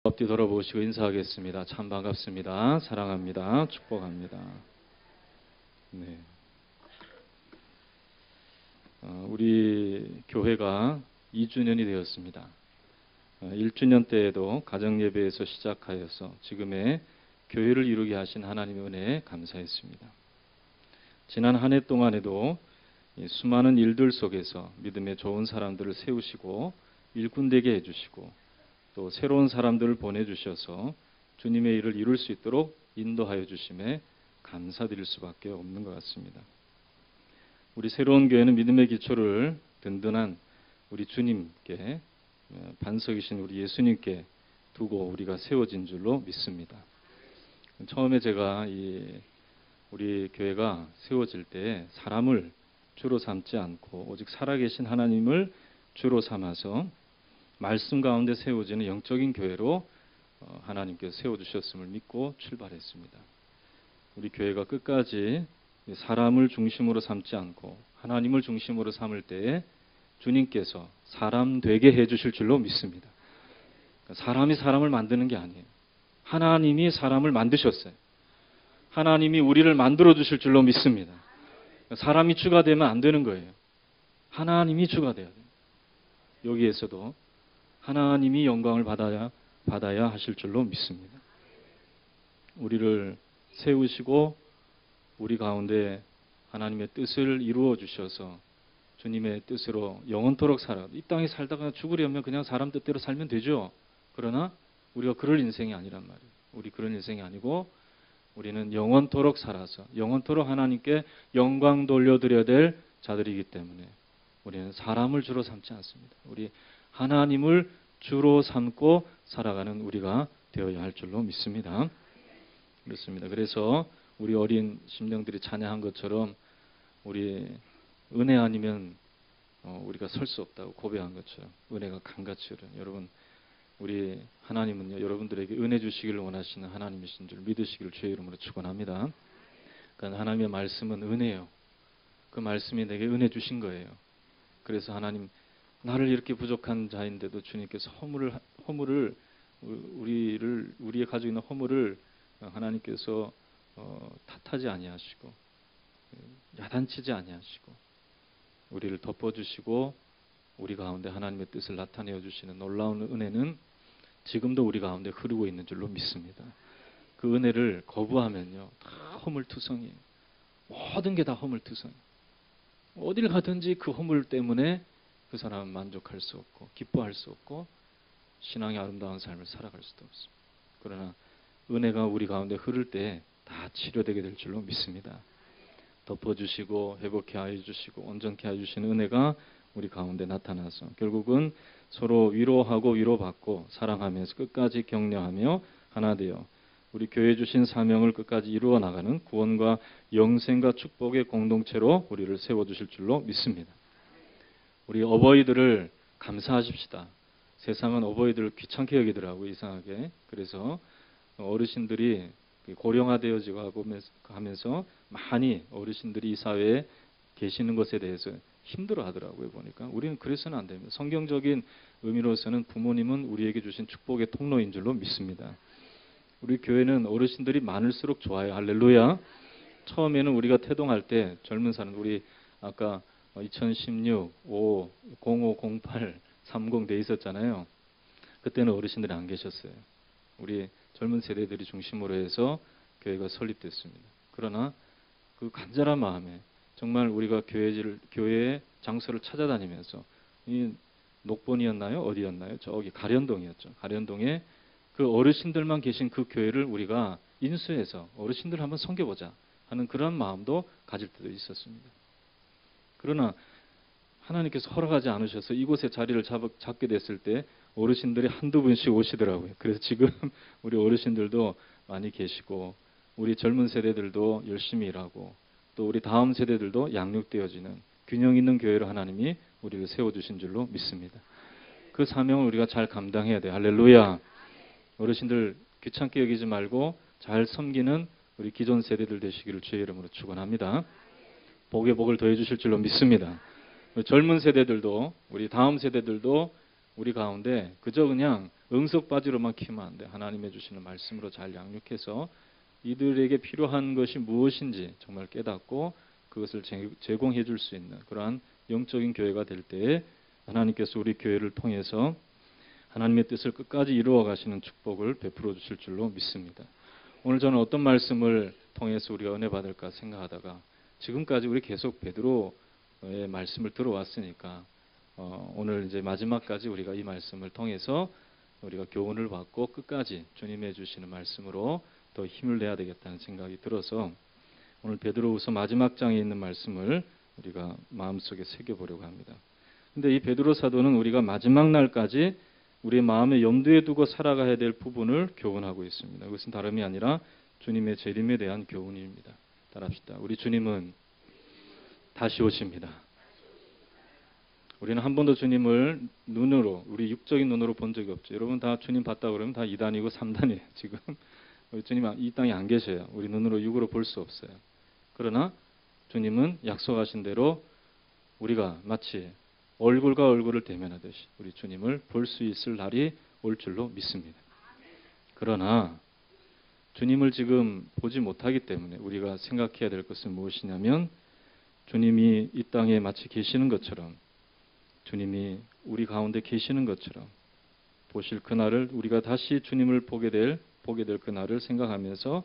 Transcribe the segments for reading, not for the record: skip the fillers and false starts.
앞뒤 돌아보시고 인사하겠습니다. 참 반갑습니다. 사랑합니다. 축복합니다. 네. 우리 교회가 2주년이 되었습니다. 1주년 때에도 가정예배에서 시작하여서 지금의 교회를 이루게 하신 하나님의 은혜에 감사했습니다. 지난 한 해 동안에도 수많은 일들 속에서 믿음의 좋은 사람들을 세우시고 일꾼되게 해주시고 또 새로운 사람들을 보내주셔서 주님의 일을 이룰 수 있도록 인도하여 주심에 감사드릴 수밖에 없는 것 같습니다. 우리 새로운 교회는 믿음의 기초를 든든한 우리 주님께, 반석이신 우리 예수님께 두고 우리가 세워진 줄로 믿습니다. 처음에 제가 우리 교회가 세워질 때 사람을 주로 삼지 않고 오직 살아계신 하나님을 주로 삼아서 말씀 가운데 세워지는 영적인 교회로 하나님께서 세워주셨음을 믿고 출발했습니다. 우리 교회가 끝까지 사람을 중심으로 삼지 않고 하나님을 중심으로 삼을 때에 주님께서 사람 되게 해주실 줄로 믿습니다. 사람이 사람을 만드는 게 아니에요. 하나님이 사람을 만드셨어요. 하나님이 우리를 만들어 주실 줄로 믿습니다. 사람이 주가 되면 안 되는 거예요. 하나님이 주가 돼야 돼요. 여기에서도 하나님이 영광을 받아야 하실 줄로 믿습니다. 우리를 세우시고 우리 가운데 하나님의 뜻을 이루어 주셔서 주님의 뜻으로 영원토록 살아. 이 땅에 살다가 죽으려면 그냥 사람 뜻대로 살면 되죠. 그러나 우리가 그럴 인생이 아니란 말이에요. 우리 그런 인생이 아니고 우리는 영원토록 살아서 영원토록 하나님께 영광 돌려드려야 될 자들이기 때문에 우리는 사람을 주로 삼지 않습니다. 우리 하나님을 주로 삼고 살아가는 우리가 되어야 할 줄로 믿습니다. 그렇습니다. 그래서 우리 어린 심령들이 찬양한 것처럼 우리 은혜 아니면 우리가 설 수 없다고 고백한 것처럼 은혜가 강같이 흐르는 여러분, 우리 하나님은요 여러분들에게 은혜 주시기를 원하시는 하나님이신 줄 믿으시기를 주의 이름으로 축원합니다. 그러니까 하나님의 말씀은 은혜예요. 그 말씀이 내게 은혜 주신 거예요. 그래서 하나님, 나를 이렇게 부족한 자인데도 주님께서 허물을 우리의 가지고 있는 허물을 하나님께서 탓하지 아니하시고 야단치지 아니하시고 우리를 덮어주시고 우리 가운데 하나님의 뜻을 나타내어 주시는 놀라운 은혜는 지금도 우리 가운데 흐르고 있는 줄로 믿습니다. 그 은혜를 거부하면요 다 허물투성이에요. 모든 게 다 허물투성이에요. 어딜 가든지 그 허물 때문에 그 사람은 만족할 수 없고 기뻐할 수 없고 신앙의 아름다운 삶을 살아갈 수도 없습니다. 그러나 은혜가 우리 가운데 흐를 때 다 치료되게 될 줄로 믿습니다. 덮어주시고 회복해 하여 주시고 온전케 하여 주시는 은혜가 우리 가운데 나타나서 결국은 서로 위로하고 위로받고 사랑하면서 끝까지 격려하며 하나 되어 우리 교회 주신 사명을 끝까지 이루어 나가는 구원과 영생과 축복의 공동체로 우리를 세워주실 줄로 믿습니다. 우리 어버이들을 감사하십시다. 세상은 어버이들을 귀찮게 여기더라고요. 이상하게. 그래서 어르신들이 고령화되어지고 하면서 많이 어르신들이 이 사회에 계시는 것에 대해서 힘들어 하더라고요. 보니까 우리는 그래서는 안 됩니다. 성경적인 의미로서는 부모님은 우리에게 주신 축복의 통로인 줄로 믿습니다. 우리 교회는 어르신들이 많을수록 좋아요. 할렐루야. 처음에는 우리가 태동할 때 젊은 사람, 우리 아까 2016, 05, 08, 30 돼 있었잖아요. 그때는 어르신들이 안 계셨어요. 우리 젊은 세대들이 중심으로 해서 교회가 설립됐습니다. 그러나 그 간절한 마음에 정말 우리가 교회의 장소를 찾아다니면서 이 녹본이었나요? 어디였나요? 저기 가련동이었죠. 가련동에 그 어르신들만 계신 그 교회를 우리가 인수해서 어르신들 한번 섬겨보자 하는 그런 마음도 가질 때도 있었습니다. 그러나 하나님께서 허락하지 않으셔서 이곳에 자리를 잡게 됐을 때 어르신들이 한두 분씩 오시더라고요. 그래서 지금 우리 어르신들도 많이 계시고 우리 젊은 세대들도 열심히 일하고 또 우리 다음 세대들도 양육되어지는 균형 있는 교회로 하나님이 우리를 세워주신 줄로 믿습니다. 그 사명을 우리가 잘 감당해야 돼요. 할렐루야. 어르신들 귀찮게 여기지 말고 잘 섬기는 우리 기존 세대들 되시기를 주의 이름으로 축원합니다. 복에 복을 더해 주실 줄로 믿습니다. 젊은 세대들도 우리 다음 세대들도 우리 가운데 그저 그냥 응석바지로만 키우면 안 돼. 하나님의 주시는 말씀으로 잘 양육해서 이들에게 필요한 것이 무엇인지 정말 깨닫고 그것을 제공해 줄 수 있는 그러한 영적인 교회가 될 때에 하나님께서 우리 교회를 통해서 하나님의 뜻을 끝까지 이루어 가시는 축복을 베풀어 주실 줄로 믿습니다. 오늘 저는 어떤 말씀을 통해서 우리가 은혜 받을까 생각하다가 지금까지 우리 계속 베드로의 말씀을 들어왔으니까 오늘 이제 마지막까지 우리가 이 말씀을 통해서 우리가 교훈을 받고 끝까지 주님의 주시는 말씀으로 더 힘을 내야 되겠다는 생각이 들어서 오늘 베드로후서 마지막 장에 있는 말씀을 우리가 마음속에 새겨보려고 합니다. 근데 이 베드로 사도는 우리가 마지막 날까지 우리의 마음에 염두에 두고 살아가야 될 부분을 교훈하고 있습니다. 그것은 다름이 아니라 주님의 재림에 대한 교훈입니다. 따라합시다. 우리 주님은 다시 오십니다. 우리는 한 번도 주님을 눈으로, 우리 육적인 눈으로 본 적이 없죠. 여러분 다 주님 봤다 그러면 다 2단이고 3단이에요. 지금 우리 주님 이 땅에 안 계셔요. 우리 눈으로 육으로 볼 수 없어요. 그러나 주님은 약속하신 대로 우리가 마치 얼굴과 얼굴을 대면하듯이 우리 주님을 볼 수 있을 날이 올 줄로 믿습니다. 그러나 주님을 지금 보지 못하기 때문에 우리가 생각해야 될 것은 무엇이냐면 주님이 이 땅에 마치 계시는 것처럼 주님이 우리 가운데 계시는 것처럼 보실 그날을 우리가 다시 주님을 보게 될 그날을 생각하면서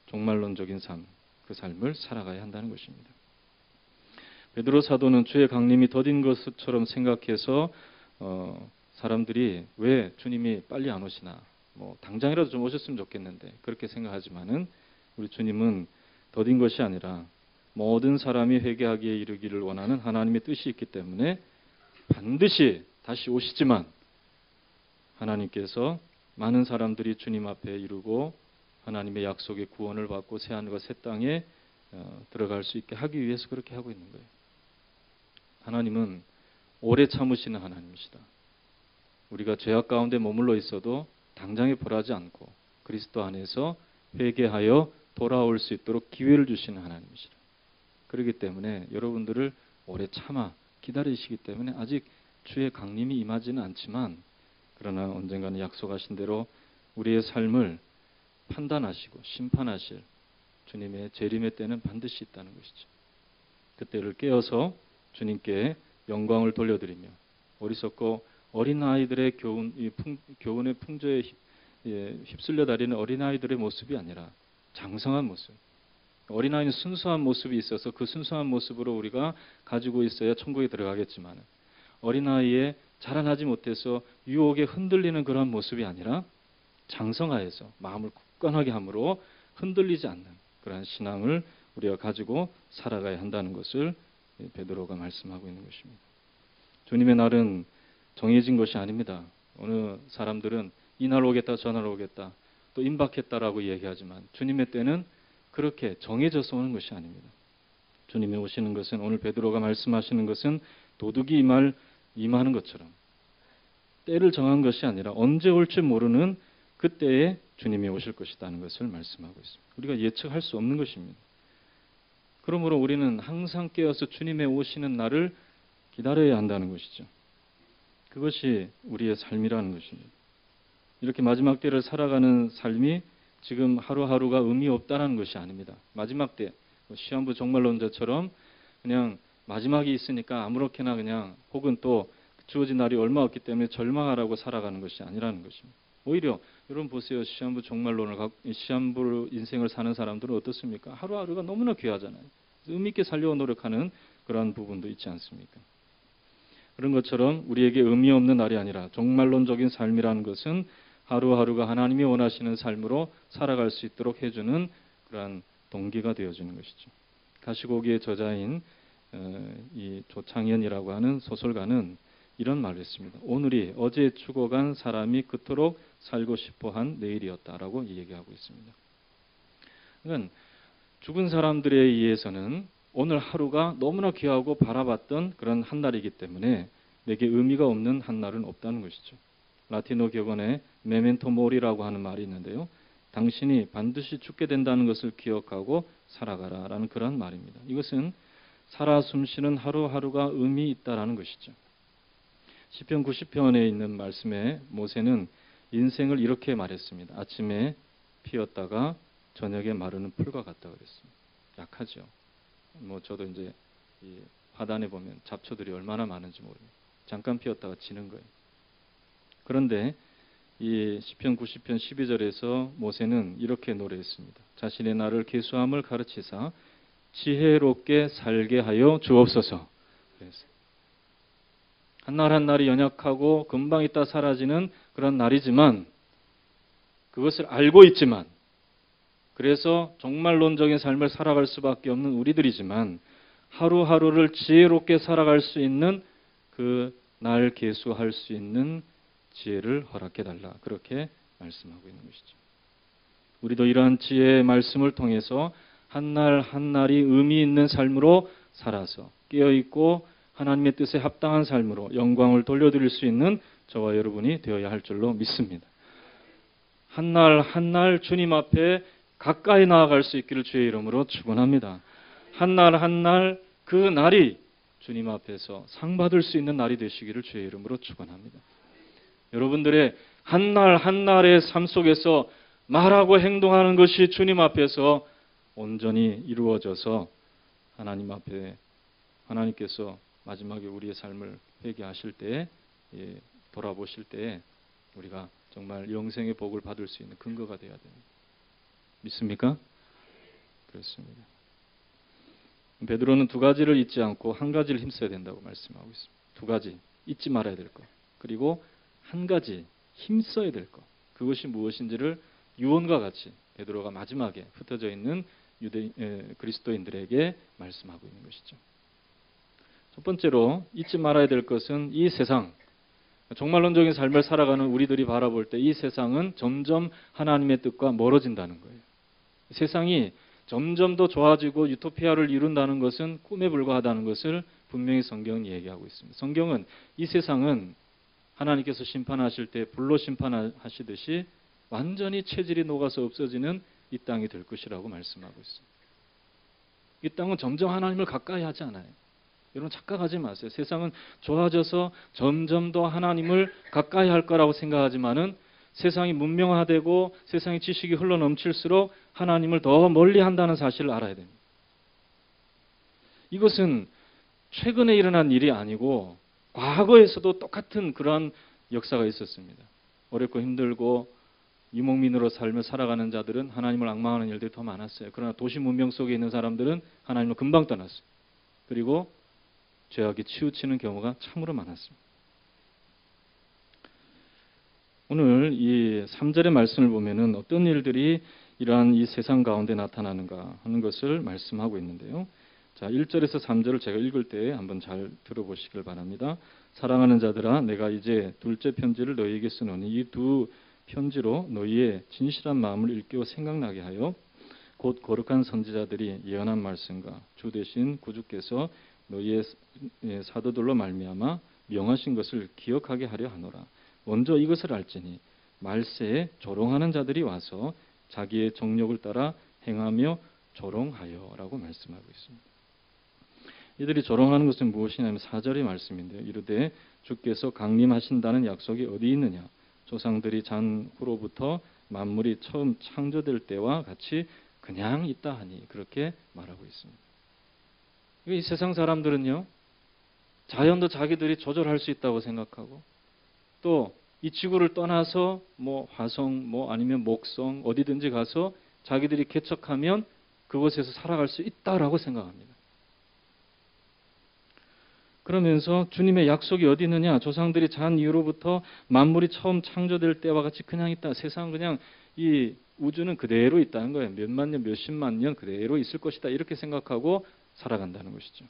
종말론적인 삶, 그 삶을 살아가야 한다는 것입니다. 베드로 사도는 주의 강림이 더딘 것처럼 생각해서 사람들이 왜 주님이 빨리 안 오시나 당장이라도 좀 오셨으면 좋겠는데 그렇게 생각하지만은 우리 주님은 더딘 것이 아니라 모든 사람이 회개하기에 이르기를 원하는 하나님의 뜻이 있기 때문에 반드시 다시 오시지만 하나님께서 많은 사람들이 주님 앞에 이르고 하나님의 약속의 구원을 받고 새하늘과 새 땅에 들어갈 수 있게 하기 위해서 그렇게 하고 있는 거예요. 하나님은 오래 참으시는 하나님이시다. 우리가 죄악 가운데 머물러 있어도 당장에 벌하지 않고 그리스도 안에서 회개하여 돌아올 수 있도록 기회를 주시는 하나님이시다. 그렇기 때문에 여러분들을 오래 참아 기다리시기 때문에 아직 주의 강림이 임하지는 않지만 그러나 언젠가는 약속하신 대로 우리의 삶을 판단하시고 심판하실 주님의 재림의 때는 반드시 있다는 것이죠. 그때를 깨어서 주님께 영광을 돌려드리며 어리석고 어린아이들의 교훈의 풍조에 휩쓸려 다니는 어린아이들의 모습이 아니라 장성한 모습. 어린아이는 순수한 모습이 있어서 그 순수한 모습으로 우리가 가지고 있어야 천국에 들어가겠지만 어린아이의 자라나지 못해서 유혹에 흔들리는 그런 모습이 아니라 장성하여서 마음을 굳건하게 함으로 흔들리지 않는 그러한 신앙을 우리가 가지고 살아가야 한다는 것을 베드로가 말씀하고 있는 것입니다. 주님의 날은 정해진 것이 아닙니다. 어느 사람들은 이날 오겠다 저날 오겠다 또 임박했다라고 얘기하지만 주님의 때는 그렇게 정해져서 오는 것이 아닙니다. 주님이 오시는 것은 오늘 베드로가 말씀하시는 것은 도둑이 임하는 것처럼 때를 정한 것이 아니라 언제 올지 모르는 그때에 주님이 오실 것이라는 것을 말씀하고 있습니다. 우리가 예측할 수 없는 것입니다. 그러므로 우리는 항상 깨어서 주님의 오시는 날을 기다려야 한다는 것이죠. 그것이 우리의 삶이라는 것입니다. 이렇게 마지막 때를 살아가는 삶이 지금 하루하루가 의미 없다는 것이 아닙니다. 마지막 때 시한부 종말론자처럼 그냥 마지막이 있으니까 아무렇게나 그냥 혹은 또 주어진 날이 얼마 없기 때문에 절망하라고 살아가는 것이 아니라는 것입니다. 오히려 여러분 보세요. 시한부 종말론을 갖고 시한부 인생을 사는 사람들은 어떻습니까? 하루하루가 너무나 귀하잖아요. 의미 있게 살려고 노력하는 그러한 부분도 있지 않습니까? 그런 것처럼 우리에게 의미 없는 날이 아니라 종말론적인 삶이라는 것은 하루하루가 하나님이 원하시는 삶으로 살아갈 수 있도록 해주는 그러한 동기가 되어주는 것이죠. 가시고기의 저자인 이 조창현이라고 하는 소설가는 이런 말을 했습니다. 오늘이 어제 죽어간 사람이 그토록 살고 싶어한 내일이었다라고 얘기하고 있습니다. 그러니까 죽은 사람들에 의해서는 오늘 하루가 너무나 귀하고 바라봤던 그런 한 날이기 때문에 내게 의미가 없는 한 날은 없다는 것이죠. 라틴어 격언에 메멘토 모리라고 하는 말이 있는데요. 당신이 반드시 죽게 된다는 것을 기억하고 살아가라라는 그런 말입니다. 이것은 살아 숨쉬는 하루하루가 의미 있다라는 것이죠. 시편 90편에 있는 말씀에 모세는 인생을 이렇게 말했습니다. 아침에 피었다가 저녁에 마르는 풀과 같다 그랬습니다. 약하죠. 저도 이제 이 화단에 보면 잡초들이 얼마나 많은지 모릅니다. 잠깐 피었다가 지는 거예요. 그런데 이 시편 90편 12절에서 모세는 이렇게 노래했습니다. 자신의 나를 계수함을 가르치사 지혜롭게 살게 하여 주옵소서. 한날 한날이 연약하고 금방 있다 사라지는 그런 날이지만, 그것을 알고 있지만, 그래서 종말론적인 삶을 살아갈 수밖에 없는 우리들이지만, 하루하루를 지혜롭게 살아갈 수 있는 그 날 계수할 수 있는 지혜를 허락해달라, 그렇게 말씀하고 있는 것이죠. 우리도 이러한 지혜의 말씀을 통해서 한날 한날이 의미 있는 삶으로 살아서 깨어있고 하나님의 뜻에 합당한 삶으로 영광을 돌려드릴 수 있는 저와 여러분이 되어야 할 줄로 믿습니다. 한날 한날 주님 앞에 가까이 나아갈 수 있기를 주의 이름으로 축원합니다. 한날 한날 그 날이 주님 앞에서 상 받을 수 있는 날이 되시기를 주의 이름으로 축원합니다. 여러분들의 한날 한날의 삶 속에서 말하고 행동하는 것이 주님 앞에서 온전히 이루어져서 하나님 앞에 하나님께서 마지막에 우리의 삶을 회개하실 때, 돌아보실 때 우리가 정말 영생의 복을 받을 수 있는 근거가 되어야 됩니다. 믿습니까? 그렇습니다. 베드로는 두 가지를 잊지 않고 한 가지를 힘써야 된다고 말씀하고 있습니다. 두 가지, 잊지 말아야 될 것. 그리고 한 가지, 힘써야 될 것. 그것이 무엇인지를 유언과 같이 베드로가 마지막에 흩어져 있는 그리스도인들에게 말씀하고 있는 것이죠. 첫 번째로 잊지 말아야 될 것은 이 세상, 종말론적인 삶을 살아가는 우리들이 바라볼 때 이 세상은 점점 하나님의 뜻과 멀어진다는 거예요. 세상이 점점 더 좋아지고 유토피아를 이룬다는 것은 꿈에 불과하다는 것을 분명히 성경은 얘기하고 있습니다. 성경은 이 세상은 하나님께서 심판하실 때 불로 심판하시듯이 완전히 체질이 녹아서 없어지는 이 땅이 될 것이라고 말씀하고 있습니다. 이 땅은 점점 하나님을 가까이 하지 않아요. 여러분 착각하지 마세요. 세상은 좋아져서 점점 더 하나님을 가까이 할 거라고 생각하지만은 세상이 문명화되고 세상의 지식이 흘러넘칠수록 하나님을 더 멀리 한다는 사실을 알아야 됩니다. 이것은 최근에 일어난 일이 아니고 과거에서도 똑같은 그러한 역사가 있었습니다. 어렵고 힘들고 유목민으로 삶을 살아가는 자들은 하나님을 앙망하는 일들이 더 많았어요. 그러나 도시 문명 속에 있는 사람들은 하나님을 금방 떠났어요. 그리고 죄악이 치우치는 경우가 참으로 많았습니다. 오늘 이 3절의 말씀을 보면은 어떤 일들이 이러한 이 세상 가운데 나타나는가 하는 것을 말씀하고 있는데요. 자, 1절에서 3절을 제가 읽을 때 한번 잘 들어보시길 바랍니다. 사랑하는 자들아, 내가 이제 둘째 편지를 너희에게 쓰노니 이 두 편지로 너희의 진실한 마음을 일깨워 생각나게 하여 곧 거룩한 선지자들이 예언한 말씀과 주 대신 구주께서 너희의 사도들로 말미암아 명하신 것을 기억하게 하려 하노라. 먼저 이것을 알지니 말세에 조롱하는 자들이 와서 자기의 정욕을 따라 행하며 조롱하여라고 말씀하고 있습니다. 이들이 조롱하는 것은 무엇이냐면 4절의 말씀인데요. 이르되 주께서 강림하신다는 약속이 어디 있느냐? 조상들이 잔 후로부터 만물이 처음 창조될 때와 같이 그냥 있다 하니 그렇게 말하고 있습니다. 이 세상 사람들은요, 자연도 자기들이 조절할 수 있다고 생각하고 또 이 지구를 떠나서 화성 아니면 목성 어디든지 가서 자기들이 개척하면 그곳에서 살아갈 수 있다라고 생각합니다. 그러면서 주님의 약속이 어디 있느냐? 조상들이 잔 이후로부터 만물이 처음 창조될 때와 같이 그냥 있다. 세상은 그냥 이 우주는 그대로 있다는 거예요. 몇만 년, 몇십만 년 그대로 있을 것이다. 이렇게 생각하고 살아간다는 것이죠.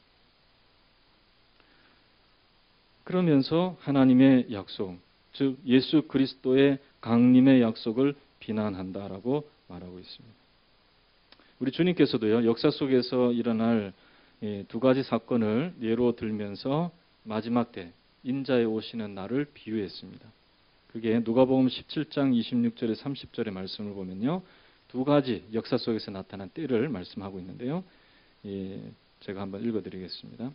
그러면서 하나님의 약속, 즉 예수 그리스도의 강림의 약속을 비난한다라고 말하고 있습니다. 우리 주님께서도요, 역사 속에서 일어날 두 가지 사건을 예로 들면서 마지막 때 인자의 오시는 날을 비유했습니다. 그게 누가복음 17장 26절에 30절의 말씀을 보면요, 두 가지 역사 속에서 나타난 때를 말씀하고 있는데요. 제가 한번 읽어드리겠습니다.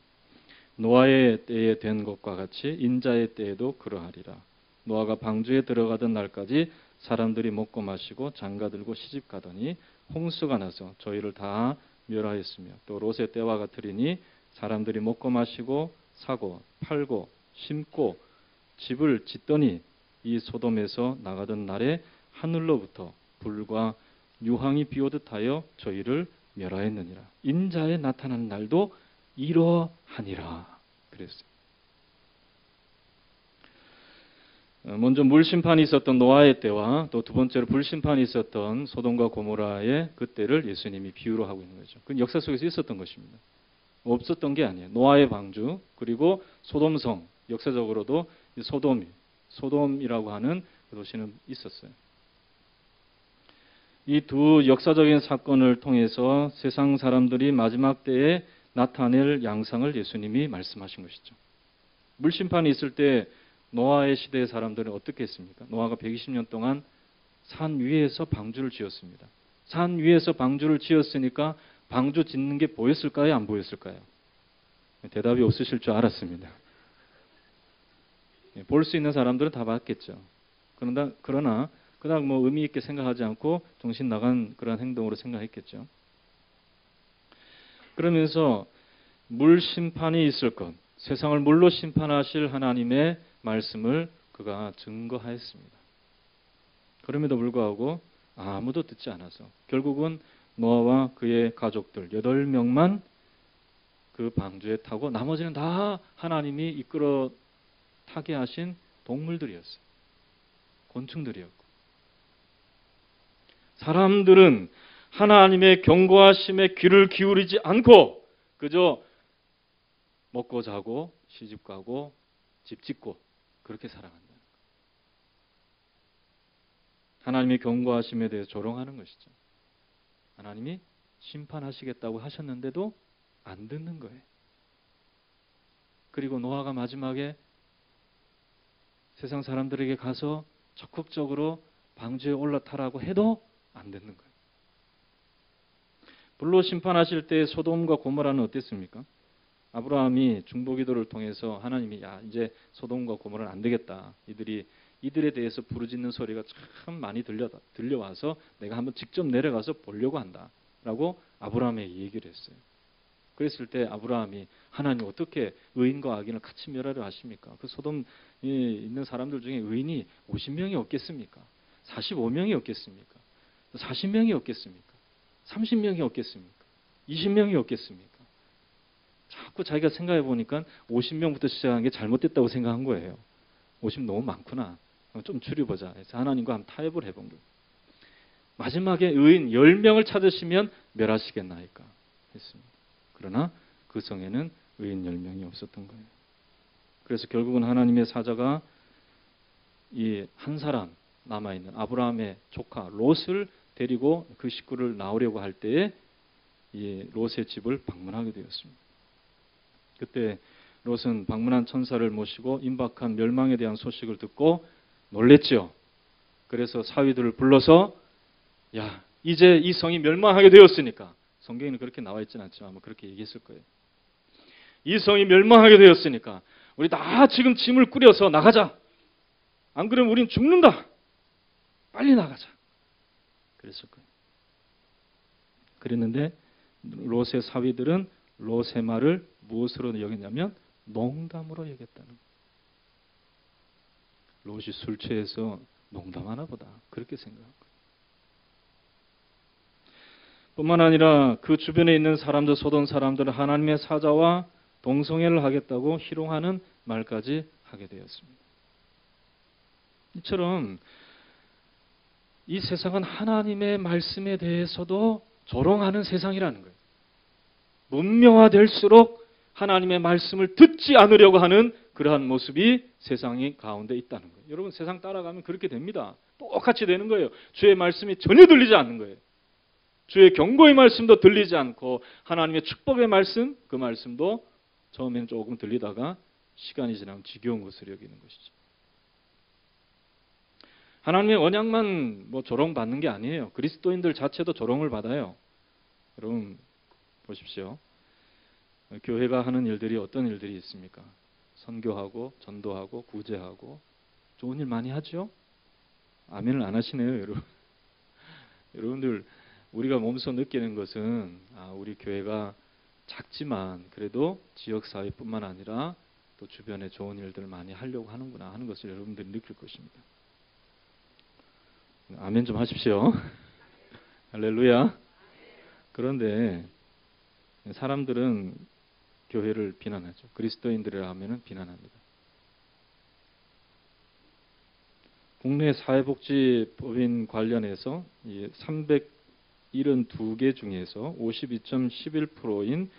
노아의 때에 된 것과 같이 인자의 때에도 그러하리라. 노아가 방주에 들어가던 날까지 사람들이 먹고 마시고 장가들고 시집가더니 홍수가 나서 저희를 다 멸하였으며 또 롯의 때와 같으리니 사람들이 먹고 마시고 사고 팔고 심고 집을 짓더니 이 소돔에서 나가던 날에 하늘로부터 불과 유황이 비오듯 하여 저희를 멸하였느니라. 인자에 나타나는 날도 이러하니라. 그랬어요. 먼저 물심판이 있었던 노아의 때와 또 두 번째로 불심판이 있었던 소돔과 고모라의 그때를 예수님이 비유로 하고 있는 거죠. 그건 역사 속에서 있었던 것입니다. 없었던 게 아니에요. 노아의 방주 그리고 소돔성, 역사적으로도 소돔이라고 하는 그 도시는 있었어요. 이 두 역사적인 사건을 통해서 세상 사람들이 마지막 때에 나타낼 양상을 예수님이 말씀하신 것이죠. 물심판이 있을 때 노아의 시대의 사람들은 어떻게 했습니까? 노아가 120년 동안 산 위에서 방주를 지었습니다. 산 위에서 방주를 지었으니까 방주 짓는 게 보였을까요? 안 보였을까요? 대답이 없으실 줄 알았습니다. 볼 수 있는 사람들은 다 봤겠죠. 그러나 그닥 의미 있게 생각하지 않고 정신 나간 그런 행동으로 생각했겠죠. 그러면서 물 심판이 있을 것, 세상을 물로 심판하실 하나님의 말씀을 그가 증거하였습니다. 그럼에도 불구하고 아무도 듣지 않아서 결국은 노아와 그의 가족들 8명만 그 방주에 타고 나머지는 다 하나님이 이끌어 타게 하신 동물들이었어요. 곤충들이었고. 사람들은 하나님의 경고하심에 귀를 기울이지 않고 그저 먹고 자고 시집가고 집 짓고 그렇게 살아간다. 하나님의 경고하심에 대해서 조롱하는 것이죠. 하나님이 심판하시겠다고 하셨는데도 안 듣는 거예요. 그리고 노아가 마지막에 세상 사람들에게 가서 적극적으로 방주에 올라타라고 해도 안 듣는 거예요. 불로 심판하실 때 소돔과 고모라는 어땠습니까? 아브라함이 중보기도를 통해서 하나님이 이제 소돔과 고모라는 안 되겠다. 이들에 대해서 부르짖는 소리가 참 많이 들려와서 내가 한번 직접 내려가서 보려고 한다라고 아브라함에게 얘기를 했어요. 그랬을 때 아브라함이 하나님 어떻게 의인과 악인을 같이 멸하려 하십니까? 그 소돔에 있는 사람들 중에 의인이 50명이 없겠습니까? 45명이 없겠습니까? 40명이 없겠습니까? 30명이 없겠습니까? 20명이 없겠습니까? 자꾸 자기가 생각해 보니까 50명부터 시작한 게 잘못됐다고 생각한 거예요. 50 너무 많구나. 좀 줄여보자 해서 하나님과 한번 타협을 해본 거예요. 마지막에 의인 10명을 찾으시면 멸하시겠나이까 했습니다. 그러나 그 성에는 의인 10명이 없었던 거예요. 그래서 결국은 하나님의 사자가 이 한 사람 남아있는 아브라함의 조카 롯을 데리고 그 식구를 나오려고 할 때에 이 롯의 집을 방문하게 되었습니다. 그때 롯은 방문한 천사를 모시고 임박한 멸망에 대한 소식을 듣고 놀랬죠. 그래서 사위들을 불러서 이제 이 성이 멸망하게 되었으니까 성경에는 그렇게 나와 있지는 않지만 그렇게 얘기했을 거예요. 이 성이 멸망하게 되었으니까 우리 다 지금 짐을 꾸려서 나가자. 안 그러면 우린 죽는다. 빨리 나가자. 그랬을 거예요. 그랬는데 롯의 사위들은 롯의 말을 무엇으로 여겼냐면 농담으로 여겼다는 거예요. 롯이 술 취해서 농담하나 보다. 그렇게 생각한 거예요. 뿐만 아니라 그 주변에 있는 사람들, 소돔 사람들은 하나님의 사자와 동성애를 하겠다고 희롱하는 말까지 하게 되었습니다. 이처럼 이 세상은 하나님의 말씀에 대해서도 조롱하는 세상이라는 거예요. 문명화될수록 하나님의 말씀을 듣지 않으려고 하는 그러한 모습이 세상이 가운데 있다는 거예요. 여러분 세상 따라가면 그렇게 됩니다. 똑같이 되는 거예요. 주의 말씀이 전혀 들리지 않는 거예요. 주의 경고의 말씀도 들리지 않고 하나님의 축복의 말씀, 그 말씀도 처음에는 조금 들리다가 시간이 지나면 지겨운 것을 여기는 것이죠. 하나님의 언약만 조롱받는 게 아니에요. 그리스도인들 자체도 조롱을 받아요. 여러분 보십시오. 교회가 하는 일들이 어떤 일들이 있습니까? 선교하고 전도하고 구제하고 좋은 일 많이 하죠? 아멘을 안 하시네요, 여러분. 여러분들, 우리가 몸소 느끼는 것은 우리 교회가 작지만 그래도 지역사회뿐만 아니라 또 주변에 좋은 일들을 많이 하려고 하는구나 하는 것을 여러분들이 느낄 것입니다. 아멘 좀 하십시오. 할렐루야. 그런데 사람들은 교회를 비난하죠. 그리스도인들이라 하면 비난합니다. 국내 사회복지법인 관련해서 372개 중에서 52.11%인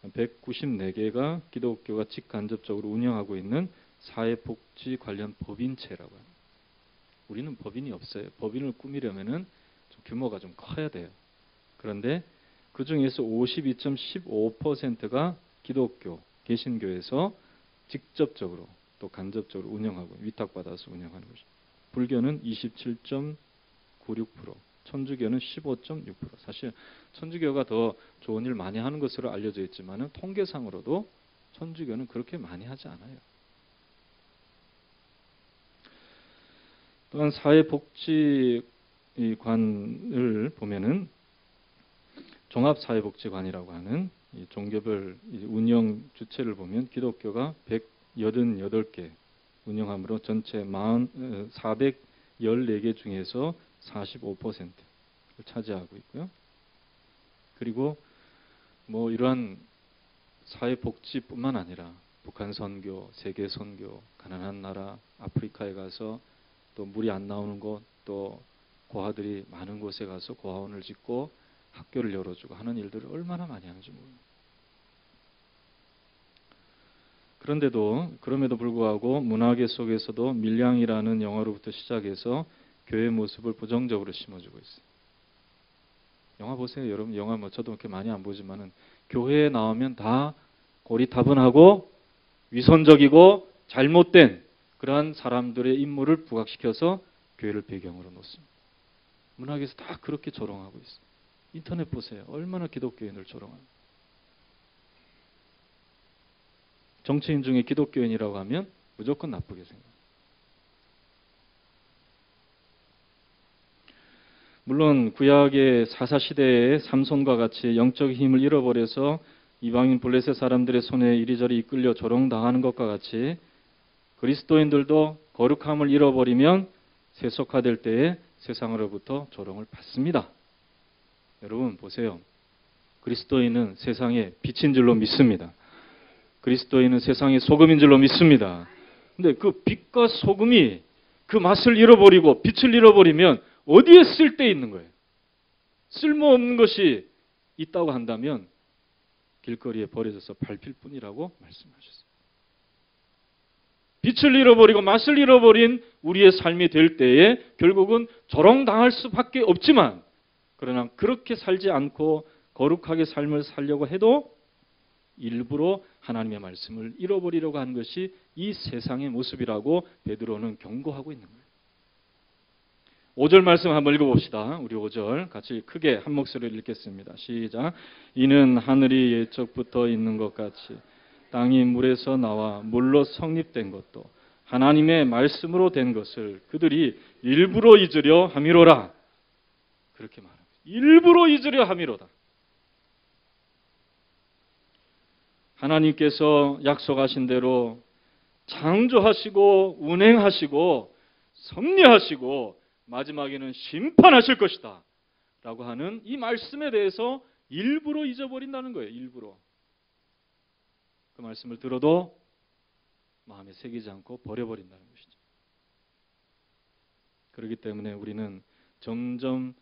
194개가 기독교가 직간접적으로 운영하고 있는 사회복지 관련 법인체라고 합니다. 우리는 법인이 없어요. 법인을 꾸미려면은 규모가 좀 커야 돼요. 그런데 그 중에서 52.15%가 기독교, 개신교에서 직접적으로 또 간접적으로 운영하고 위탁받아서 운영하는 것입니다. 불교는 27.96%, 천주교는 15.6%. 사실 천주교가 더 좋은 일 많이 하는 것으로 알려져 있지만 통계상으로도 천주교는 그렇게 많이 하지 않아요. 또한 사회복지관을 보면은 종합사회복지관이라고 하는 이 종교별 운영 주체를 보면 기독교가 188개 운영함으로 전체 414개 중에서 45%를 차지하고 있고요. 그리고 이러한 사회복지뿐만 아니라 북한 선교, 세계 선교, 가난한 나라 아프리카에 가서 또 물이 안 나오는 곳, 또 고아들이 많은 곳에 가서 고아원을 짓고 학교를 열어주고 하는 일들을 얼마나 많이 하는지 모릅니다. 그럼에도 불구하고 문화계 속에서도 밀양이라는 영화로부터 시작해서 교회 모습을 부정적으로 심어주고 있어요. 영화 보세요, 여러분. 영화 저도 그렇게 많이 안 보지만은 교회에 나오면 다 고리타분하고 위선적이고 잘못된 그러한 사람들의 인물을 부각시켜서 교회를 배경으로 놓습니다. 문학에서 다 그렇게 조롱하고 있어요. 인터넷 보세요. 얼마나 기독교인을 조롱합니다. 정치인 중에 기독교인이라고 하면 무조건 나쁘게 생각합니다. 물론 구약의 사사시대의 삼손과 같이 영적 힘을 잃어버려서 이방인 블레셋 사람들의 손에 이리저리 이끌려 조롱당하는 것과 같이 그리스도인들도 거룩함을 잃어버리면 세속화될 때에 세상으로부터 조롱을 받습니다. 여러분 보세요. 그리스도인은 세상의 빛인 줄로 믿습니다. 그리스도인은 세상의 소금인 줄로 믿습니다. 근데 그 빛과 소금이 그 맛을 잃어버리고 빛을 잃어버리면 어디에 쓸데 있는 거예요? 쓸모없는 것이 있다고 한다면 길거리에 버려져서 밟힐 뿐이라고 말씀하셨어요. 빛을 잃어버리고 맛을 잃어버린 우리의 삶이 될 때에 결국은 조롱당할 수밖에 없지만, 그러나 그렇게 살지 않고 거룩하게 삶을 살려고 해도 일부러 하나님의 말씀을 잃어버리려고 하는 것이 이 세상의 모습이라고 베드로는 경고하고 있는 거예요. 5절 말씀 한번 읽어봅시다. 우리 5절 같이 크게 한 목소리로 읽겠습니다. 시작. 이는 하늘이 예적부터 있는 것 같이 땅이 물에서 나와 물로 성립된 것도 하나님의 말씀으로 된 것을 그들이 일부러 잊으려 함이로라. 그렇게 말합니다. 일부러 잊으려 함이로다. 하나님께서 약속하신 대로 창조하시고 운행하시고 섭리하시고 마지막에는 심판하실 것이다 라고 하는 이 말씀에 대해서 일부러 잊어버린다는 거예요. 일부러. 그 말씀을 들어도 마음에 새기지 않고 버려버린다는 것이죠. 그렇기 때문에 우리는 점점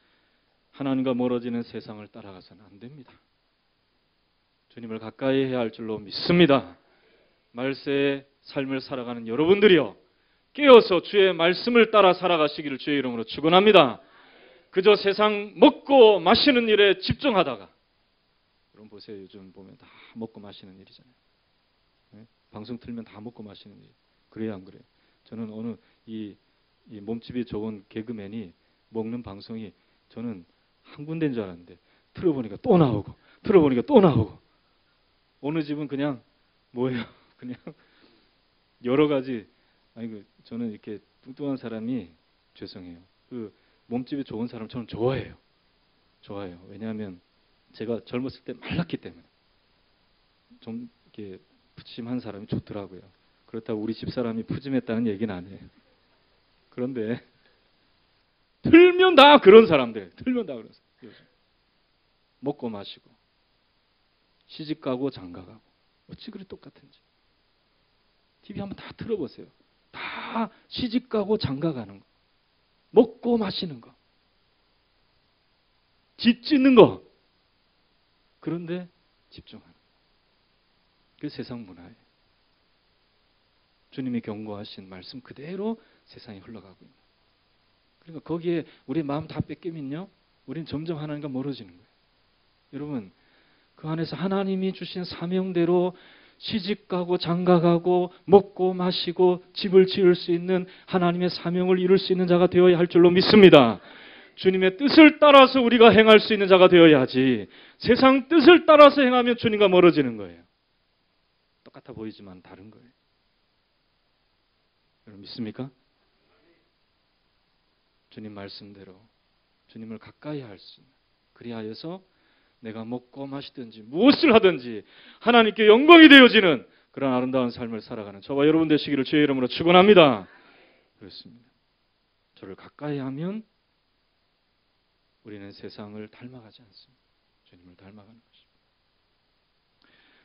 하나님과 멀어지는 세상을 따라가서는 안 됩니다. 주님을 가까이 해야 할 줄로 믿습니다. 말세의 삶을 살아가는 여러분들이요, 깨어서 주의 말씀을 따라 살아가시기를 주의 이름으로 축원합니다. 그저 세상 먹고 마시는 일에 집중하다가, 여러분 보세요. 요즘 보면 다 먹고 마시는 일이잖아요. 네? 방송 틀면 다 먹고 마시는 일. 그래요, 안 그래요? 저는 어느 이 몸집이 좋은 개그맨이 먹는 방송이 저는 한 군데인 줄 알았는데 틀어보니까 또 나오고 틀어보니까 또 나오고, 어느 집은 그냥 뭐예요? 그냥 여러 가지. 저는 이렇게 뚱뚱한 사람이 죄송해요. 그 몸집이 좋은 사람 저는 좋아해요. 왜냐하면 제가 젊었을 때 말랐기 때문에 좀 이렇게 푸짐한 사람이 좋더라고요. 그렇다고 우리 집 사람이 푸짐했다는 얘기는 안 해요. 그런데 틀면 다 그런 사람들, 틀면 다 그런 사람. 요즘 먹고 마시고 시집 가고 장가 가고 어찌 그리 똑같은지. TV 한번 다 틀어보세요. 다 시집 가고 장가 가는 거, 먹고 마시는 거, 집 짓는 거. 그런데 집중하는 거. 그게 세상 문화예요. 주님이 경고하신 말씀 그대로 세상이 흘러가고 있는 거예요. 그러니까 거기에 우리 마음 다 뺏기면요, 우리는 점점 하나님과 멀어지는 거예요. 여러분, 그 안에서 하나님이 주신 사명대로 시집가고 장가가고 먹고 마시고 집을 지을 수 있는 하나님의 사명을 이룰 수 있는 자가 되어야 할 줄로 믿습니다. 주님의 뜻을 따라서 우리가 행할 수 있는 자가 되어야 하지, 세상 뜻을 따라서 행하면 주님과 멀어지는 거예요. 똑같아 보이지만 다른 거예요. 여러분 믿습니까? 주님 말씀대로 주님을 가까이 할 수 있는, 그리하여서 내가 먹고 마시든지 무엇을 하든지 하나님께 영광이 되어지는 그런 아름다운 삶을 살아가는 저와 여러분 되시기를 주의 이름으로 축원합니다. 그렇습니다. 저를 가까이 하면 우리는 세상을 닮아가지 않습니다. 주님을 닮아가는 것입니다.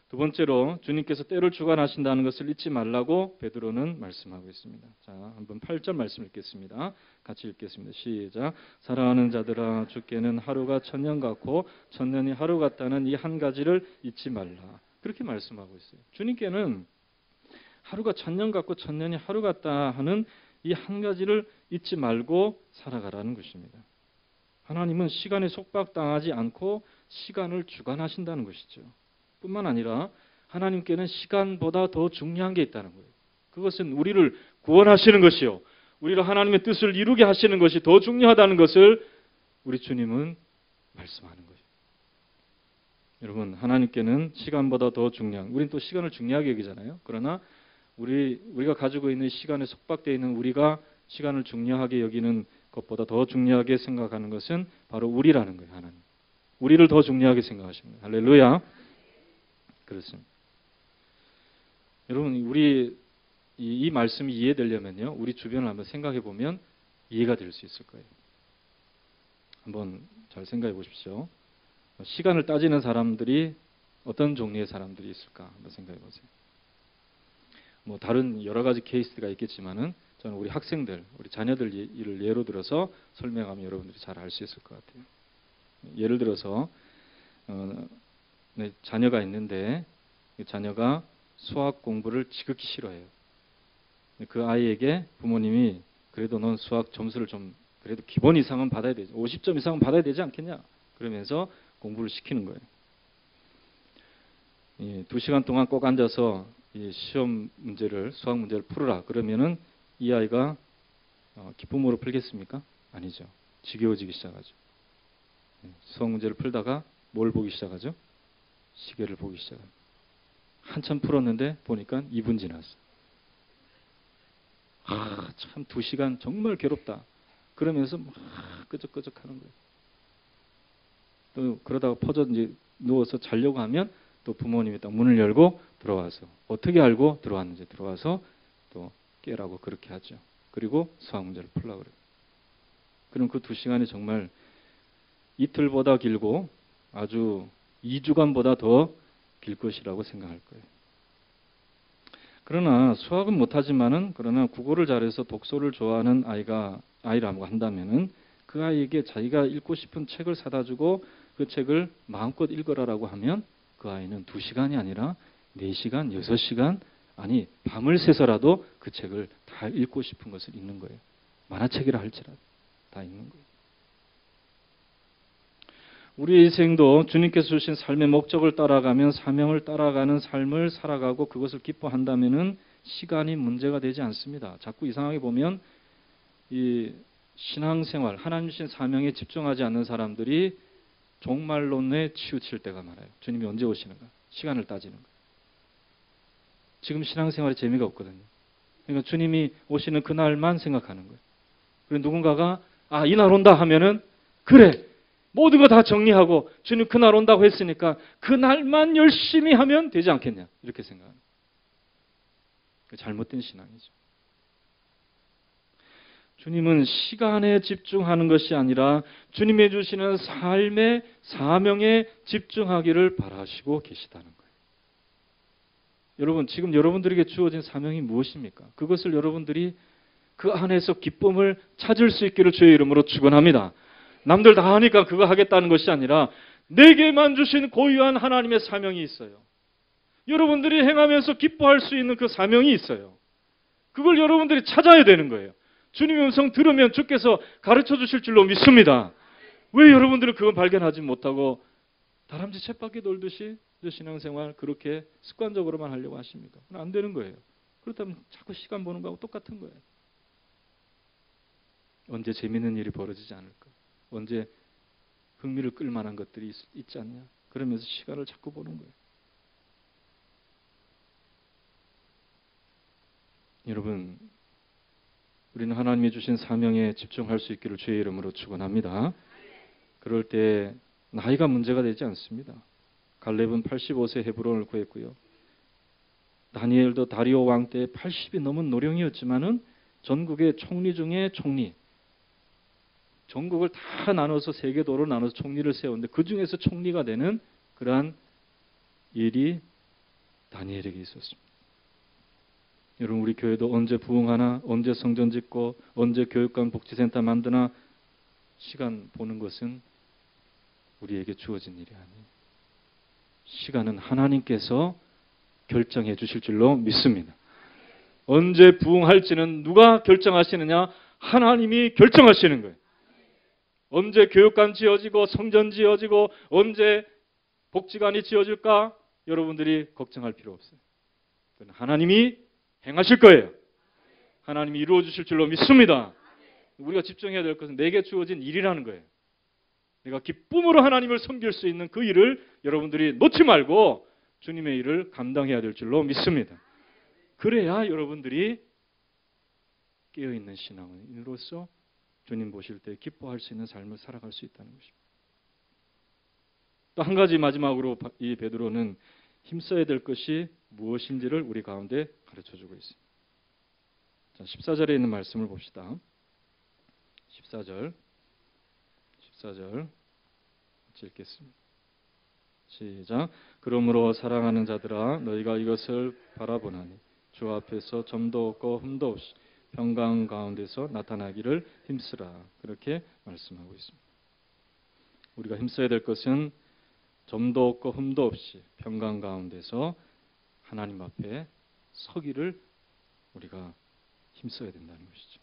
두 번째로 주님께서 때를 주관하신다는 것을 잊지 말라고 베드로는 말씀하고 있습니다. 자, 한번 8절 말씀 읽겠습니다. 같이 읽겠습니다. 시작. 사랑하는 자들아, 주께는 하루가 천년 같고 천년이 하루 같다는 이 한 가지를 잊지 말라. 그렇게 말씀하고 있어요. 주님께는 하루가 천년 같고 천년이 하루 같다 하는 이 한 가지를 잊지 말고 살아가라는 것입니다. 하나님은 시간에 속박당하지 않고 시간을 주관하신다는 것이죠. 뿐만 아니라 하나님께는 시간보다 더 중요한 게 있다는 거예요. 그것은 우리를 구원하시는 것이요, 우리를 하나님의 뜻을 이루게 하시는 것이 더 중요하다는 것을 우리 주님은 말씀하는 거예요. 여러분, 하나님께는 시간보다 더 중요한, 우리는 또 시간을 중요하게 여기잖아요. 그러나 우리가 가지고 있는 시간에 속박되어 있는 우리가 시간을 중요하게 여기는 것보다 더 중요하게 생각하는 것은 바로 우리라는 거예요. 하나님, 우리를 더 중요하게 생각하시는 거예요. 할렐루야. 그렇습니다. 여러분, 우리 이 말씀이 이해되려면요, 우리 주변을 한번 생각해 보면 이해가 될 수 있을 거예요. 한번 잘 생각해 보십시오. 시간을 따지는 사람들이 어떤 종류의 사람들이 있을까 한번 생각해 보세요. 뭐 다른 여러 가지 케이스가 있겠지만은 저는 우리 학생들, 우리 자녀들 일을 예로 들어서 설명하면 여러분들이 잘 알 수 있을 것 같아요. 예를 들어서 자녀가 있는데 자녀가 수학 공부를 지극히 싫어해요. 그 아이에게 부모님이 그래도 넌 수학 점수를 좀 그래도 기본 이상은 받아야 되지, 50점 이상은 받아야 되지 않겠냐, 그러면서 공부를 시키는 거예요. 2시간 동안 꼭 앉아서 이 시험 문제를, 수학 문제를 풀어라 그러면은 이 아이가 기쁨으로 풀겠습니까? 아니죠. 지겨워지기 시작하죠. 수학 문제를 풀다가 뭘 보기 시작하죠? 시계를 보기 시작합니다. 한참 풀었는데 보니까 2분 지났어. 참 2시간 정말 괴롭다. 그러면서 막 끄적끄적 하는 거예요. 또 그러다가 퍼져 이제 누워서 자려고 하면 또 부모님이 딱 문을 열고 들어와서, 어떻게 알고 들어왔는지 들어와서 또 깨라고 그렇게 하죠. 그리고 수학 문제를 풀려고 그래요. 그럼 그 2시간이 정말 이틀보다 길고 아주 2주간보다 더 길 것이라고 생각할 거예요. 그러나 수학은 못하지만은, 그러나 국어를 잘해서 독서를 좋아하는 아이라고 한다면은 그 아이에게 자기가 읽고 싶은 책을 사다 주고 그 책을 마음껏 읽어라라고 하면 그 아이는 2시간이 아니라 4시간, 6시간, 아니 밤을 새서라도 그 책을 다 읽고 싶은 것을 읽는 거예요. 만화책이라 할지라도 다 읽는 거예요. 우리 인생도 주님께서 주신 삶의 목적을 따라가면, 사명을 따라가는 삶을 살아가고 그것을 기뻐한다면은 시간이 문제가 되지 않습니다. 자꾸 이상하게 보면 이 신앙생활, 하나님 주신 사명에 집중하지 않는 사람들이 종말론에 치우칠 때가 많아요. 주님이 언제 오시는가? 시간을 따지는 거예요. 지금 신앙생활에 재미가 없거든요. 그러니까 주님이 오시는 그날만 생각하는 거예요. 그리고 누군가가 이날 온다 하면은 그래 모든 거 다 정리하고 주님 그날 온다고 했으니까 그날만 열심히 하면 되지 않겠냐 이렇게 생각하는 거예요. 잘못된 신앙이죠. 주님은 시간에 집중하는 것이 아니라 주님이 주시는 삶의 사명에 집중하기를 바라시고 계시다는 거예요. 여러분, 지금 여러분들에게 주어진 사명이 무엇입니까? 그것을 여러분들이 그 안에서 기쁨을 찾을 수 있기를 주의 이름으로 축원합니다. 남들 다 하니까 그거 하겠다는 것이 아니라 내게만 주신 고유한 하나님의 사명이 있어요. 여러분들이 행하면서 기뻐할 수 있는 그 사명이 있어요. 그걸 여러분들이 찾아야 되는 거예요. 주님의 음성 들으면 주께서 가르쳐 주실 줄로 믿습니다. 왜 여러분들은 그걸 발견하지 못하고 다람쥐 쳇바퀴 돌듯이 신앙생활 그렇게 습관적으로만 하려고 하십니까? 안 되는 거예요. 그렇다면 자꾸 시간 보는 거하고 똑같은 거예요. 언제 재미있는 일이 벌어지지 않을까? 언제 흥미를 끌 만한 것들이 있지 않냐? 그러면서 시간을 자꾸 보는 거예요. 여러분, 우리는 하나님이 주신 사명에 집중할 수 있기를 주의 이름으로 축원합니다. 그럴 때 나이가 문제가 되지 않습니다. 갈렙은 85세 헤브론을 구했고요. 다니엘도 다리오 왕 때 80이 넘은 노령이었지만은 전국의 총리 중에 총리, 전국을 다 나눠서 세계도로 나눠서 총리를 세웠는데 그 중에서 총리가 되는 그러한 일이 다니엘에게 있었습니다. 여러분, 우리 교회도 언제 부흥하나, 언제 성전 짓고, 언제 교육관 복지센터 만드나 시간 보는 것은 우리에게 주어진 일이 아니에요. 시간은 하나님께서 결정해 주실 줄로 믿습니다. 언제 부흥할지는 누가 결정하시느냐? 하나님이 결정하시는 거예요. 언제 교육관 지어지고 성전 지어지고 언제 복지관이 지어질까? 여러분들이 걱정할 필요 없어요. 그건 하나님이 행하실 거예요. 하나님이 이루어 주실 줄로 믿습니다. 우리가 집중해야 될 것은 내게 주어진 일이라는 거예요. 내가 기쁨으로 하나님을 섬길 수 있는 그 일을 여러분들이 놓지 말고 주님의 일을 감당해야 될 줄로 믿습니다. 그래야 여러분들이 깨어있는 신앙인으로서 주님 보실 때 기뻐할 수 있는 삶을 살아갈 수 있다는 것입니다. 또 한 가지 마지막으로 이 베드로는 힘써야 될 것이 무엇인지를 우리 가운데 가르쳐주고 있습니다. 자, 14절에 있는 말씀을 봅시다. 14절 같이 읽겠습니다. 시작. 그러므로 사랑하는 자들아 너희가 이것을 바라보나니 주 앞에서 점도 없고 흠도 없이 평강 가운데서 나타나기를 힘쓰라. 그렇게 말씀하고 있습니다. 우리가 힘써야 될 것은 점도 없고 흠도 없이 평강 가운데서 하나님 앞에 서기를 우리가 힘써야 된다는 것이죠.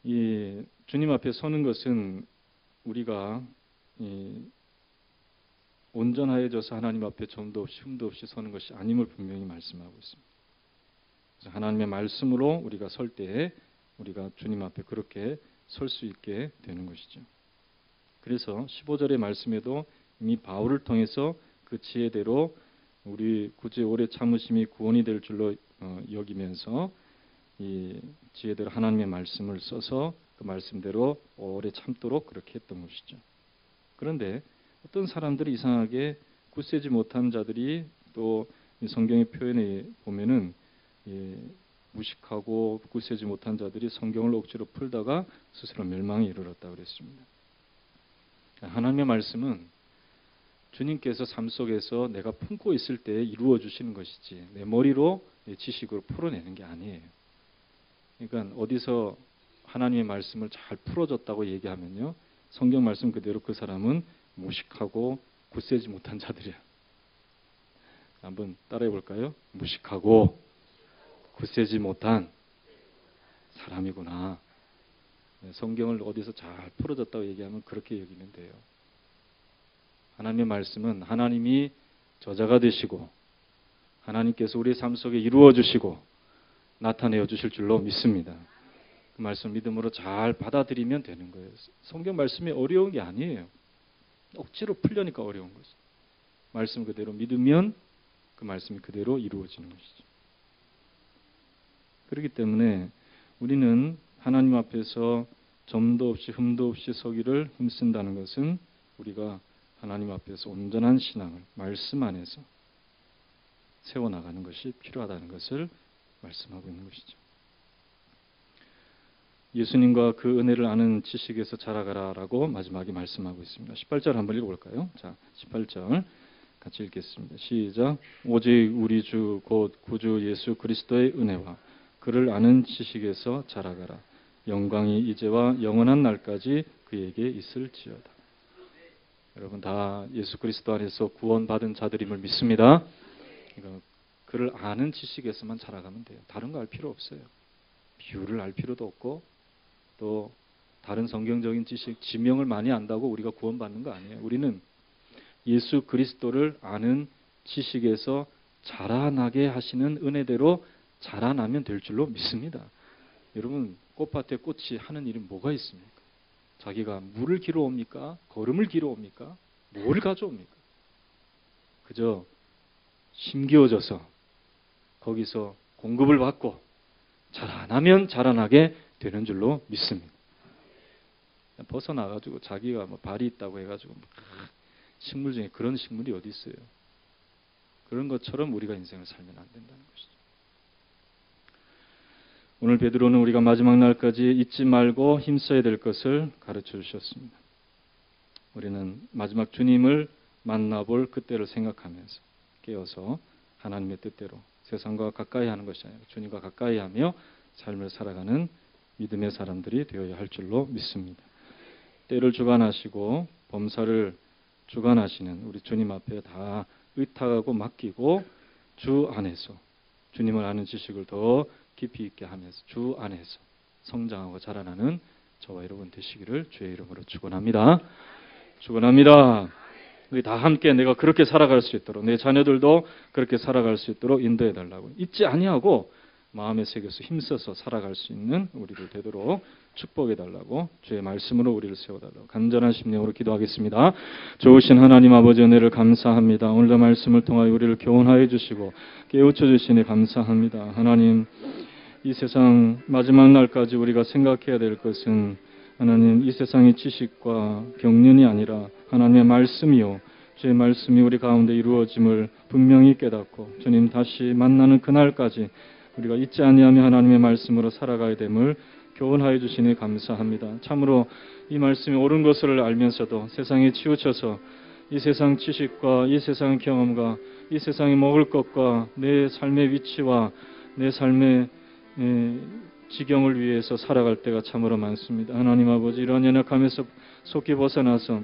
이 주님 앞에 서는 것은 우리가 온전하여져서 하나님 앞에 점도 없이 흠도 없이 서는 것이 아님을 분명히 말씀하고 있습니다. 그래서 하나님의 말씀으로 우리가 설 때 우리가 주님 앞에 그렇게 설 수 있게 되는 것이죠. 그래서 15절의 말씀에도 이미 바울을 통해서 그 지혜대로 우리 굳이 오래 참으심이 구원이 될 줄로 여기면서 이 지혜대로 하나님의 말씀을 써서 그 말씀대로 오래 참도록 그렇게 했던 것이죠. 그런데 어떤 사람들이 이상하게 굳세지 못한 자들이 또 성경의 표현에 보면은 무식하고 굳세지 못한 자들이 성경을 억지로 풀다가 스스로 멸망에 이르렀다고 그랬습니다. 하나님의 말씀은 주님께서 삶 속에서 내가 품고 있을 때 이루어 주시는 것이지 내 머리로 내 지식으로 풀어내는 게 아니에요. 그러니까 어디서 하나님의 말씀을 잘 풀어줬다고 얘기하면요, 성경 말씀 그대로 그 사람은 무식하고 굳세지 못한 자들이야. 한번 따라해 볼까요? 무식하고 굳세지 못한 사람이구나. 성경을 어디서 잘 풀어줬다고 얘기하면 그렇게 여기면 돼요. 하나님의 말씀은 하나님이 저자가 되시고 하나님께서 우리 삶 속에 이루어 주시고 나타내어 주실 줄로 믿습니다. 그 말씀 믿음으로 잘 받아들이면 되는 거예요. 성경 말씀이 어려운 게 아니에요. 억지로 풀려니까 어려운 거죠. 말씀 그대로 믿으면 그 말씀이 그대로 이루어지는 것이죠. 그렇기 때문에 우리는 하나님 앞에서 점도 없이 흠도 없이 서기를 힘쓴다는 것은 우리가 하나님 앞에서 온전한 신앙을 말씀 안에서 세워나가는 것이 필요하다는 것을 말씀하고 있는 것이죠. 예수님과 그 은혜를 아는 지식에서 자라가라라고 마지막에 말씀하고 있습니다. 18절 한번 읽어볼까요? 자, 18절 같이 읽겠습니다. 시작. 오직 우리 주 곧 구주 예수 그리스도의 은혜와 그를 아는 지식에서 자라가라. 영광이 이제와 영원한 날까지 그에게 있을지어다. 여러분 다 예수 그리스도 안에서 구원받은 자들임을 믿습니다. 그를 아는 지식에서만 자라가면 돼요. 다른 거 알 필요 없어요. 비유를 알 필요도 없고 또 다른 성경적인 지식, 지명을 많이 안다고 우리가 구원받는 거 아니에요. 우리는 예수 그리스도를 아는 지식에서 자라나게 하시는 은혜대로 자라나면 될 줄로 믿습니다. 여러분 꽃밭에 꽃이 하는 일은 뭐가 있습니까? 자기가 물을 기러 옵니까? 거름을 기러 옵니까? 뭘 가져옵니까? 그저 심기어져서 거기서 공급을 받고 자라나면 자라나게 되는 줄로 믿습니다. 벗어나가지고 자기가 뭐 발이 있다고 해가지고 식물 중에 그런 식물이 어디 있어요? 그런 것처럼 우리가 인생을 살면 안 된다는 것이죠. 오늘 베드로는 우리가 마지막 날까지 잊지 말고 힘써야 될 것을 가르쳐 주셨습니다. 우리는 마지막 주님을 만나볼 그때를 생각하면서 깨어서 하나님의 뜻대로 세상과 가까이 하는 것이 아니라 주님과 가까이 하며 삶을 살아가는 믿음의 사람들이 되어야 할 줄로 믿습니다. 때를 주관하시고 범사를 주관하시는 우리 주님 앞에 다 의탁하고 맡기고 주 안에서 주님을 아는 지식을 더 깊이 있게 하면서 주 안에서 성장하고 자라나는 저와 여러분 되시기를 주의 이름으로 축원합니다. 축원합니다. 우리 다 함께 내가 그렇게 살아갈 수 있도록 내 자녀들도 그렇게 살아갈 수 있도록 인도해 달라고 잊지 아니하고 마음에 새겨서 힘써서 살아갈 수 있는 우리들 되도록 축복해 달라고 주의 말씀으로 우리를 세워달라고 간절한 심령으로 기도하겠습니다. 좋으신 하나님 아버지 은혜를 감사합니다. 오늘도 말씀을 통하여 우리를 교훈하여 주시고 깨우쳐 주시니 감사합니다. 하나님 이 세상 마지막 날까지 우리가 생각해야 될 것은 하나님 이 세상의 지식과 경륜이 아니라 하나님의 말씀이요 주의 말씀이 우리 가운데 이루어짐을 분명히 깨닫고 주님 다시 만나는 그날까지 우리가 잊지 아니하며 하나님의 말씀으로 살아가야 됨을 교훈하여 주시니 감사합니다. 참으로 이 말씀이 옳은 것을 알면서도 세상에 치우쳐서 이 세상 지식과 이 세상 경험과 이 세상에 먹을 것과 내 삶의 위치와 내 삶의 지경을 위해서 살아갈 때가 참으로 많습니다. 하나님 아버지 이러한 연약함에서 속히 벗어나서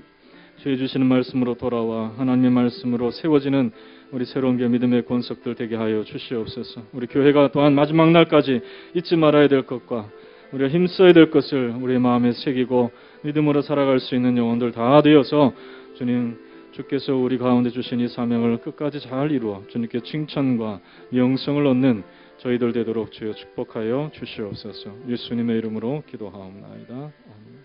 주의 주시는 말씀으로 돌아와 하나님의 말씀으로 세워지는 우리 새로운 교 믿음의 권속들 되게 하여 주시옵소서. 우리 교회가 또한 마지막 날까지 잊지 말아야 될 것과 우리가 힘써야 될 것을 우리의 마음에 새기고 믿음으로 살아갈 수 있는 영혼들 다 되어서 주님 주께서 우리 가운데 주신 이 사명을 끝까지 잘 이루어 주님께 칭찬과 명성을 얻는 저희들 되도록 주여 축복하여 주시옵소서. 예수님의 이름으로 기도하옵나이다. 아멘.